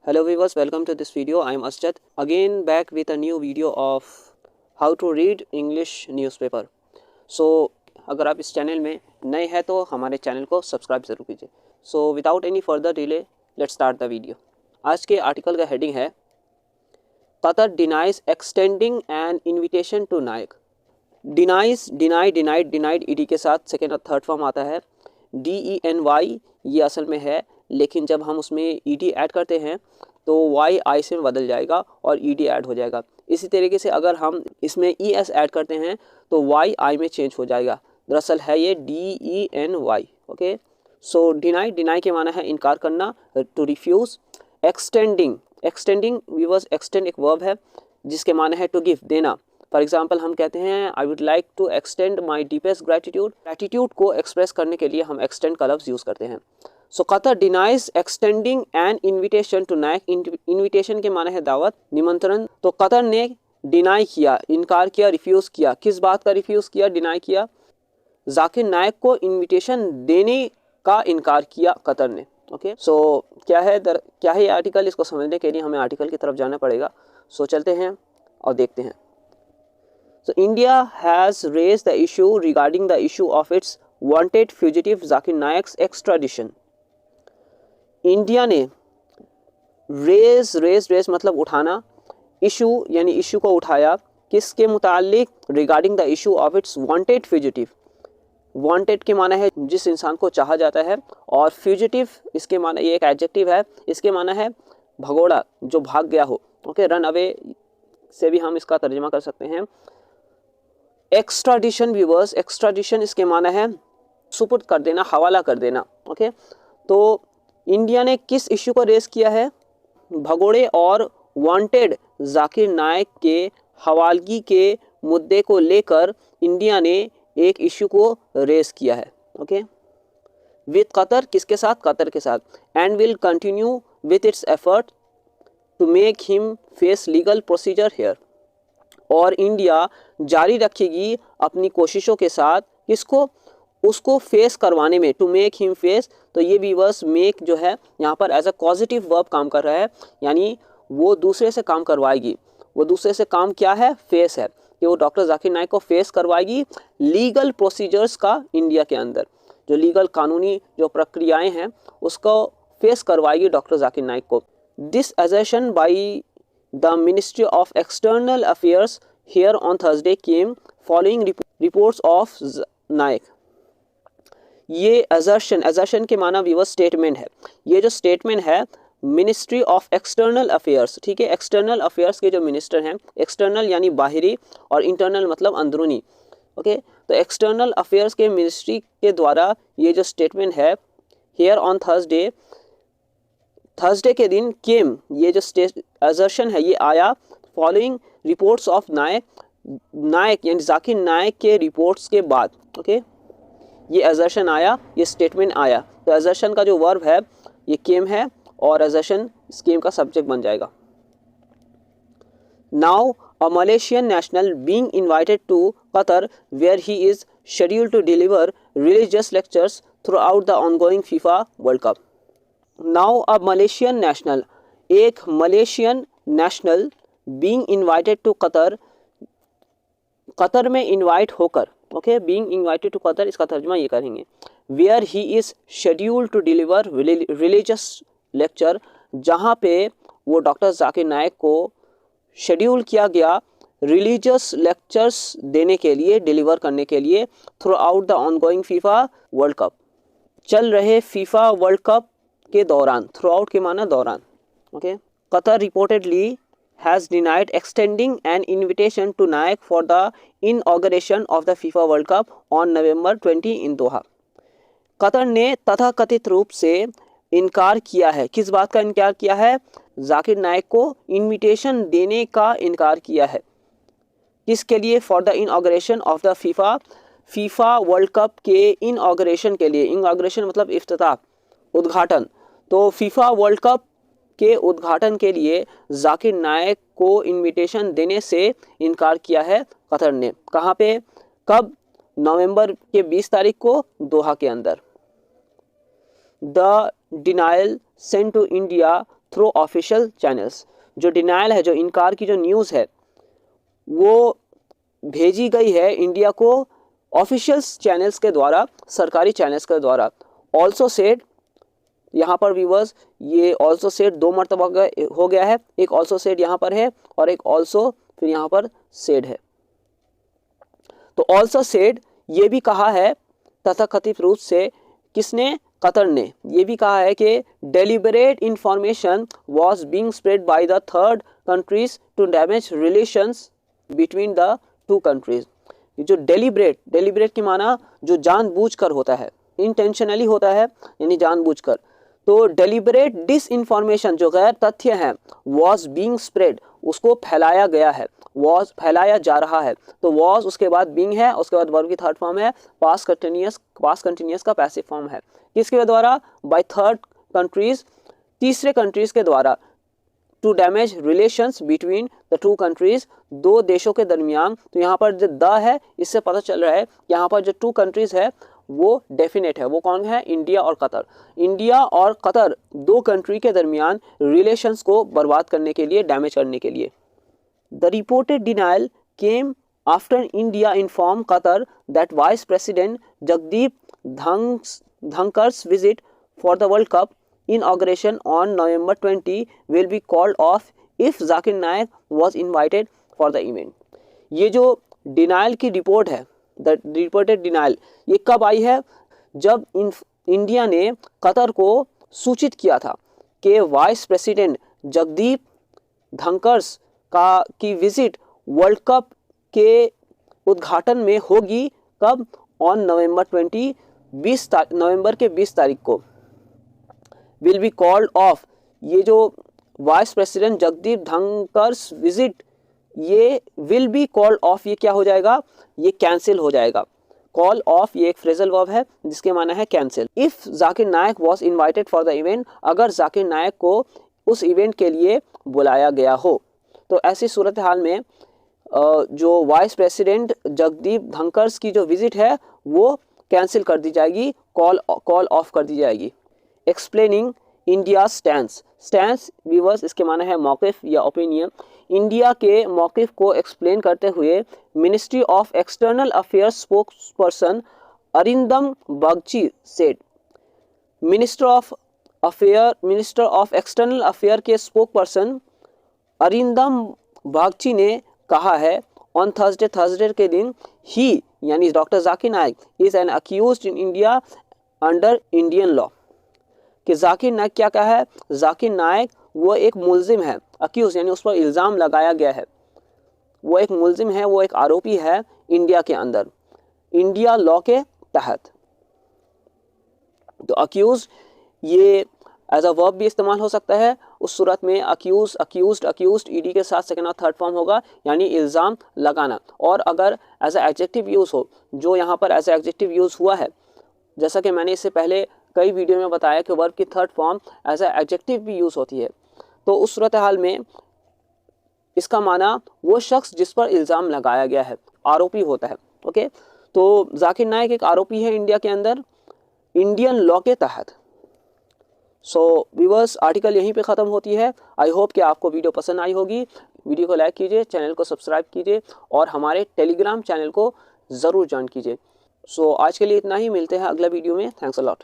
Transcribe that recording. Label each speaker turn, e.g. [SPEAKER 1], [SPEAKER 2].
[SPEAKER 1] Hello viewers, welcome to this video. I am Asjad again back with a new video of how to read English newspaper. So अगर आप इस channel में नए हैं तो हमारे चैनल को सब्सक्राइब ज़रूर कीजिए. So without any further delay, let's start the video. आज के आर्टिकल का हेडिंग है Qatar denies extending an invitation to Naik. Denies, denied ED के साथ सेकेंड और थर्ड फॉर्म आता है. DENY ये असल में है, लेकिन जब हम उसमें ED ऐड करते हैं तो Y I से बदल जाएगा और ED ऐड हो जाएगा. इसी तरीके से अगर हम इसमें ES ऐड करते हैं तो Y I में चेंज हो जाएगा. दरअसल है ये DENY. ओके, सो डिनाई के माना है इनकार करना, to refuse. Extending viewers, extend एक वर्ब है जिसके माना है टू गिव, देना. फॉर एग्जाम्पल हम कहते हैं I would like to extend my deepest gratitude. Gratitude को एक्सप्रेस करने के लिए हम एक्सटेंड का लफ्ज़ यूज़ करते हैं. So Qatar denies extending an invitation to Naik. Invitation के माना है दावत, निमंत्रण. तो कतर ने डिनाई किया, इनकार किया, रिफ्यूज़ किया. किस बात का रिफ्यूज़ किया, डिनाई किया? जाकिर नायक को इन्विटेशन देने का इनकार किया कतर ने. ओके, सो क्या है ये आर्टिकल? इसको समझने के लिए हमें आर्टिकल की तरफ जाना पड़ेगा. सो चलते हैं और देखते हैं. So India has raised the issue regarding the issue of its wanted fugitive Zakir Naik's extradition. India ने रेज मतलब उठाना, इशू यानी इशू को उठाया, किसके मुतालिक? Regarding the issue of its wanted fugitive. Wanted के माना है जिस इंसान को चाहा जाता है, और फ्यूजिटिव इसके माना, ये एक एडजेक्टिव है, इसके माना है भगोड़ा, जो भाग गया हो. ओके, रन अवे से भी हम इसका तर्जुमा कर सकते हैं. एक्स्ट्राडिशन व्यूअर्स, एक्स्ट्राडिशन इसके माना है सुपुर्द कर देना, हवाला कर देना. ओके, तो इंडिया ने किस इश्यू को रेस किया है? भगोड़े और वांटेड जाकिर नायक के हवालगी के मुद्दे को लेकर इंडिया ने एक इश्यू को रेस किया है. ओके, विद कतर, किसके साथ? कतर के साथ. And will continue with its effort to make him face legal procedure here. और इंडिया जारी रखेगी अपनी कोशिशों के साथ, किसको? उसको फेस करवाने में. टू मेक हिम फेस, तो ये भी वर्स मेक जो है यहाँ पर एज अ पॉजिटिव वर्ब काम कर रहा है, यानी वो दूसरे से काम करवाएगी. वो दूसरे से काम क्या है? फेस है, कि वो डॉक्टर जाकिर नाइक को फेस करवाएगी लीगल प्रोसीजर्स का. इंडिया के अंदर जो लीगल कानूनी जो प्रक्रियाएँ हैं उसको फेस करवाएगी डॉक्टर जाकिर नाइक को. This assertion by The Ministry of External Affairs here on Thursday came following reports of Naik. ये assertion के माना व्यूअर्स स्टेटमेंट है. ये जो स्टेटमेंट है मिनिस्ट्री ऑफ एक्सटर्नल अफेयर्स, ठीक है, एक्सटर्नल अफेयर्स के जो मिनिस्टर हैं, एक्सटर्नल यानी बाहरी और इंटरनल मतलब अंदरूनी. ओके, तो एक्सटर्नल अफेयर्स के मिनिस्ट्री के द्वारा ये जो स्टेटमेंट है हियर ऑन थर्सडे के दिन केम, ये जो असर्शन है ये आया फॉलोइंग रिपोर्ट्स ऑफ नायक यानी जाकिर नायक के रिपोर्ट्स के बाद. ओके, ये असर्शन आया, ये स्टेटमेंट आया. तो असर्शन का जो वर्ब है ये केम है और असर्शन इस केम का सब्जेक्ट बन जाएगा. Now a Malaysian national being invited to Qatar where he is scheduled to deliver religious lectures throughout the ongoing FIFA World Cup. Now अब मलेशियन नेशनल, एक Malaysian national being invited to Qatar, Qatar में invite होकर. Okay, being invited to Qatar, इसका तर्जुमा ये करेंगे where he is scheduled to deliver religious lecture, जहाँ पे वो डॉक्टर जाकिर नाइक को शेड्यूल किया गया रिलीजियस लेक्चर्स देने के लिए, डिलीवर करने के लिए, through out the ongoing FIFA World cup, चल रहे फीफा वर्ल्ड कप के दौरान. थ्रू आउट के माना दौरान. Okay, Qatar reportedly has denied extending an invitation to Naik for the inauguration of the FIFA World Cup on November 20 in Doha. Qatar ने तथाकथित रूप से इनकार किया है. किस बात का इनकार किया है? जाकिर नायक को इन्विटेशन देने का इनकार किया है. किसके लिए? For the inauguration of the FIFA World Cup के इनऑगरेशन के लिए. इनऑगरेशन मतलब इफ्तिताह, उद्घाटन. तो फीफा वर्ल्ड कप के उद्घाटन के लिए जाकिर नायक को इनविटेशन देने से इनकार किया है कतर ने. कहाँ पे? कब? नवंबर के 20 तारीख को दोहा के अंदर. The denial sent to India through official channels. जो डिनाइल है, जो इनकार की जो न्यूज़ है, वो भेजी गई है इंडिया को ऑफिशियल चैनल्स के द्वारा, सरकारी चैनल्स के द्वारा। ऑल्सो सेड, यहाँ पर व्यूवर्स ये ऑल्सो सेड 2 मरतबा हो गया है। एक ऑल्सो सेड यहाँ पर है और एक ऑल्सो फिर यहाँ पर सेड है। तो ऑल्सो सेड ये भी कहा है तथाकथित रूप से, किसने? कतर ने ये भी कहा है कि deliberate information was being spread by the third countries to damage relations between the two countries. जो डेलिबरेट की माना जो जानबूझकर होता है, इंटेंशनली होता है यानी जानबूझकर। तो डेलिबरेट डिस इंफॉर्मेशन जो गैर तथ्य हैं, वॉज बीइंग स्प्रेड उसको फैलाया गया है, वॉज फैलाया जा रहा है। तो वॉज उसके बाद बीइंग है, उसके बाद वर्ब की थर्ड फॉर्म है, पास्ट कंटिन्यूअस का पैसिव फॉर्म है। किसके द्वारा? बाय थर्ड कंट्रीज, तीसरे कंट्रीज के द्वारा। To damage relations between the two countries, दो देशों के दरमियान। तो यहाँ पर जो द है इससे पता चल रहा है यहाँ पर जो टू कंट्रीज है वो डेफिनेट है। वो कौन है? इंडिया और कतर। इंडिया और कतर दो कंट्री के दरमियान रिलेशंस को बर्बाद करने के लिए, डैमेज करने के लिए। The reported denial came after India inform Qatar that vice president Jagdeep Dhankhar's visit for the World Cup inauguration on November 20 will be called off if Zakir Naik was invited for the event। ये जो denial की report है, the reported denial, ये कब आई है? जब India ने Qatar को सूचित किया था कि वाइस प्रेसिडेंट जगदीप धनकर्स की विजिट वर्ल्ड कप के उद्घाटन में होगी। कब? ऑन नवंबर 20, नवंबर के 20 तारीख को। विल बी कॉल्ड ऑफ, ये जो वाइस प्रेसिडेंट जगदीप धनकर्स विजिट, ये विल बी कॉल्ड ऑफ, ये क्या हो जाएगा? ये कैंसिल हो जाएगा। कॉल ऑफ ये एक फ्रेजल वर्ब है जिसके माना है cancel. If Zakir Naik was invited for the event, अगर जाकिर नायक को उस इवेंट के लिए बुलाया गया हो। तो ऐसी सूरत हाल में जो वाइस प्रेसिडेंट जगदीप धनकर्स की जो विजिट है वो कैंसिल कर दी जाएगी, कॉल ऑफ कर दी जाएगी। एक्सप्लेनिंग इंडिया स्टैंस व्यूअर्स इसके माना है मौक़िफ़ या ओपिनियन। इंडिया के मौक़िफ़ को एक्सप्लेन करते हुए ministry of external affairs spokesperson Arindam Bagchi said, minister of external affair के स्पोक्सपर्सन अरिंदम बागची ने कहा है ऑन थर्सडे के दिन, ही यानी doctor Zakir Naik is an accused in India under Indian law, कि जाकिर नाइक क्या कहा है? जाकिर नाइक वो एक मुल्जिम है, अक्यूज यानी उस पर इल्ज़ाम लगाया गया है, वो एक मुल्जिम है, वो एक आरोपी है इंडिया के अंदर, इंडिया लॉ के तहत। तो अक्यूज ये एज अ वर्ब भी इस्तेमाल हो सकता है। उस सूरत में अक्यूज्ड ईडी के साथ सेकंड और थर्ड फॉर्म होगा, यानी इल्ज़ाम लगाना। और अगर एज अ एडजेक्टिव यूज़ हो, जो यहाँ पर एज अ एडजेक्टिव यूज़ हुआ है, जैसा कि मैंने इससे पहले कई वीडियो में बताया कि वर्ब की third form as a adjective भी यूज़ होती है। तो उस सूरत हाल में इसका माना वो शख्स जिस पर इल्ज़ाम लगाया गया है, आरोपी होता है। ओके, तो जाकिर नाइक एक आरोपी है इंडिया के अंदर इंडियन लॉ के तहत। सो व्यूअर्स, आर्टिकल यहीं पे ख़त्म होती है। आई होप कि आपको वीडियो पसंद आई होगी। वीडियो को लाइक कीजिए, चैनल को सब्सक्राइब कीजिए और हमारे टेलीग्राम चैनल को ज़रूर ज्वाइन कीजिए। सो आज के लिए इतना ही, मिलते हैं अगला वीडियो में। Thanks a lot.